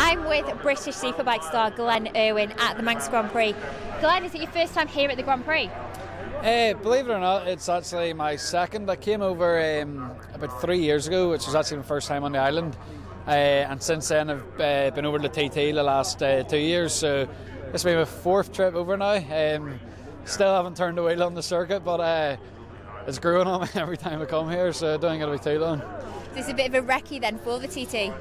I'm with British Superbike star Glenn Irwin at the Manx Grand Prix. Glenn, is it your first time here at the Grand Prix? Believe it or not, it's actually my second. I came over about 3 years ago, which was actually my first time on the island. And since then I've been over to TT the last 2 years, so this will be my fourth trip over now. Still haven't turned the wheel on the circuit, but it's growing on me every time I come here, so I don't think it'll be too long. This is a bit of a recce then for the TT?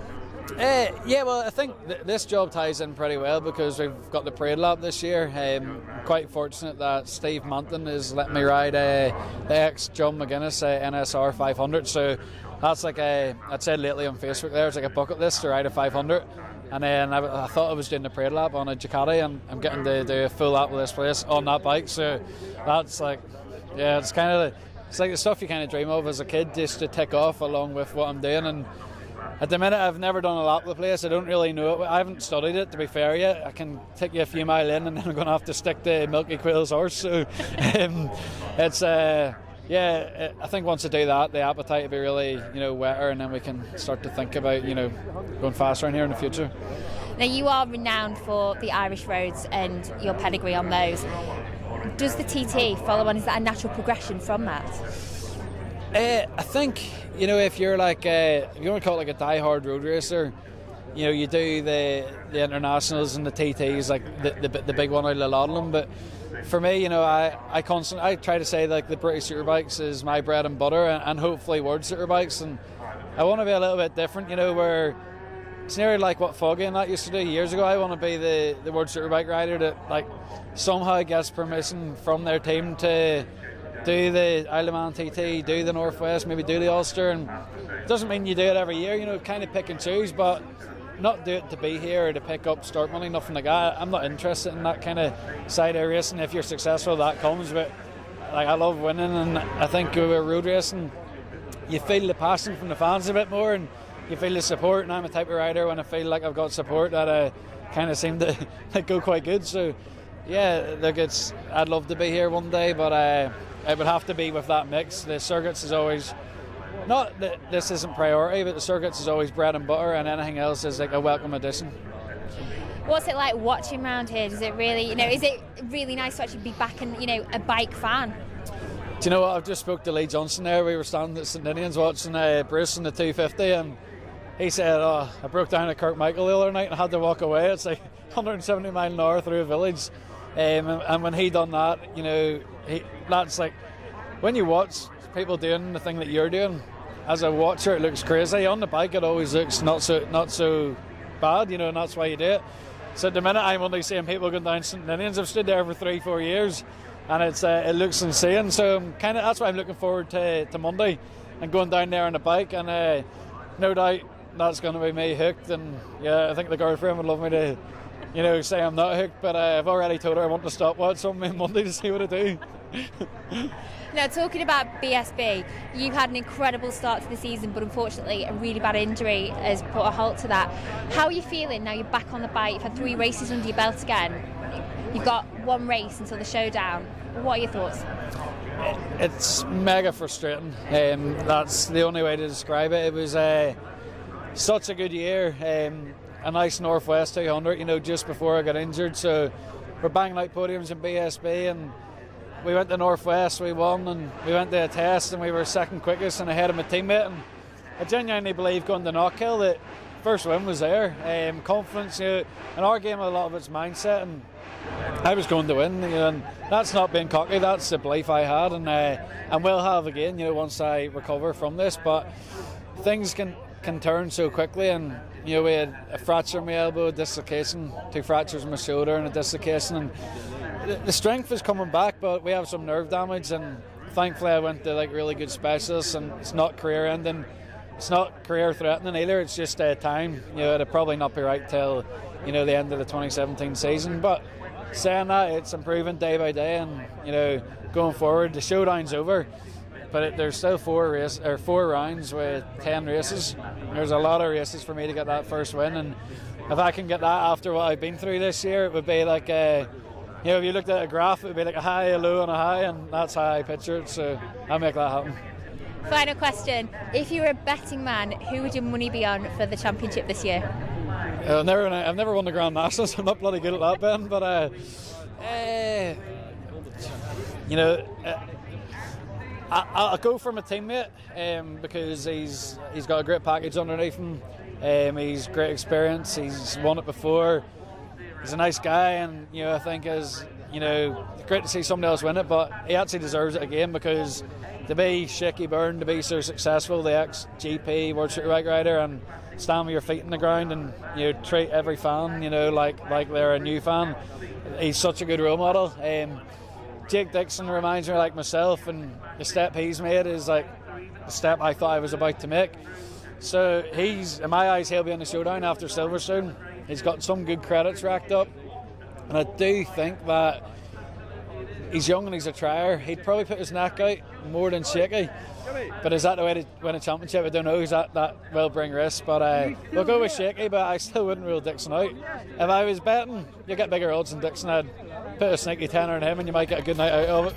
Yeah, well, I think this job ties in pretty well because we've got the parade lap this year. I'm quite fortunate that Steve Manton has let me ride the ex-John McGuinness NSR 500, so that's like I'd said lately on Facebook there, it's like a bucket list to ride a 500. And then I thought I was doing the parade lap on a Ducati, and I'm getting to do a full lap of this place on that bike, so that's like, yeah, it's like the stuff you kind of dream of as a kid, just to tick off along with what I'm doing. And at the minute, I've never done a lap of the place. I don't really know it. I haven't studied it, to be fair, yet. I can take you a few mile in, and then I'm going to have to stick to Milky Quill's horse. So it's yeah. I think once I do that, the appetite will be really wetter, and then we can start to think about going faster in here in the future. Now, you are renowned for the Irish roads and your pedigree on those. Does the TT follow on? Is that a natural progression from that? I think if you're like if you want to call it like a die-hard road racer, you do the internationals and the TTs, like the big one out of a lot of them. But for me, I try to say like the British Superbikes is my bread and butter, and hopefully World Superbikes, and I want to be a little bit different. Where it's nearly like what Foggy and that used to do years ago. I want to be the World Superbike rider that like somehow gets permission from their team to do the Isle of Man TT, do the Northwest, maybe do the Ulster, and it doesn't mean you do it every year, kind of pick and choose, but not do it to be here or to pick up start money, nothing like that. I'm not interested in that kind of side of racing. If you're successful, that comes, but like I love winning, and I think with road racing you feel the passion from the fans a bit more, and you feel the support, and I'm a type of rider when I feel like I've got support that I kind of seem to go quite good. So yeah, look, I'd love to be here one day, but it would have to be with that mix. The circuits is always, not that this isn't priority, but the circuits is always bread and butter, and anything else is like a welcome addition. What's it like watching around here? Does it really, is it really nice to actually be back and, a bike fan? Do you know what? I've just spoke to Lee Johnson there. We were standing at St Ninians watching Bruce in the 250, and he said, I broke down at Kirkmichael the other night and had to walk away. It's like 170 mile an hour through a village. And when he done that, that's like, when you watch people doing the thing that you're doing, as a watcher it looks crazy. On the bike it always looks not so bad, and that's why you do it. So at the minute I'm only seeing people going down St Ninians. I've stood there for 3-4 years, and it looks insane. So that's why I'm looking forward to Monday and going down there on the bike, and no doubt that's going to be me hooked. And yeah, I think the girlfriend would love me to say I'm not hooked, but I've already told her I want to stopwatch on Monday to see what I do. Now, talking about BSB, you've had an incredible start to the season, but unfortunately a really bad injury has put a halt to that. How are you feeling now you're back on the bike? You've had 3 races under your belt again. You've got 1 race until the showdown. What are your thoughts? It's mega frustrating. That's the only way to describe it. It was such a good year. A nice Northwest 200, just before I got injured. So we're banging out podiums in BSB, and we went to Northwest, we won, and we went to a test and we were second quickest and ahead of my teammate. And I genuinely believe going to Knockhill that first win was there. Confidence, in our game a lot of it's mindset, and I was going to win, and that's not being cocky, that's the belief I had, and will have again, once I recover from this. But things can turn so quickly, and we had a fracture in my elbow, a dislocation, 2 fractures in my shoulder and a dislocation, and the strength is coming back, but we have some nerve damage, and thankfully I went to really good specialists, and it's not career ending, it's not career threatening either, it's just time. It'll probably not be right till the end of the 2017 season, but saying that, it's improving day by day, and going forward, the showdown's over, but there's still 4 rounds with 10 races. There's a lot of races for me to get that first win, and if I can get that after what I've been through this year, it would be like if you looked at a graph, it would be like a high, a low and a high, and that's how I picture it, so I'll make that happen. Final question, if you were a betting man, who would your money be on for the championship this year? I've never won the Grand National, so I'm not bloody good at that, Ben. But you know, I'll go for my teammate because he's got a great package underneath him. He's great experience. He's won it before. He's a nice guy, and you know, I think it's great to see somebody else win it. But he actually deserves it again, because to be Shaky Byrne, to be so successful, the ex-GP World Superbike rider, and stand with your feet in the ground and treat every fan like they're a new fan. He's such a good role model. Jake Dixon reminds me like myself, and the step he's made is like the step I thought I was about to make. So in my eyes, he'll be in the showdown after Silverstone. He's got some good credits racked up, and I do think that he's young and he's a trier. He'd probably put his neck out more than Shaky. But is that the way to win a championship? I don't know. That will bring risk. But we'll go with Shaky, but I still wouldn't rule Dixon out. If I was betting, you get bigger odds than Dixon. I'd put a sneaky tenner on him and you might get a good night out of it.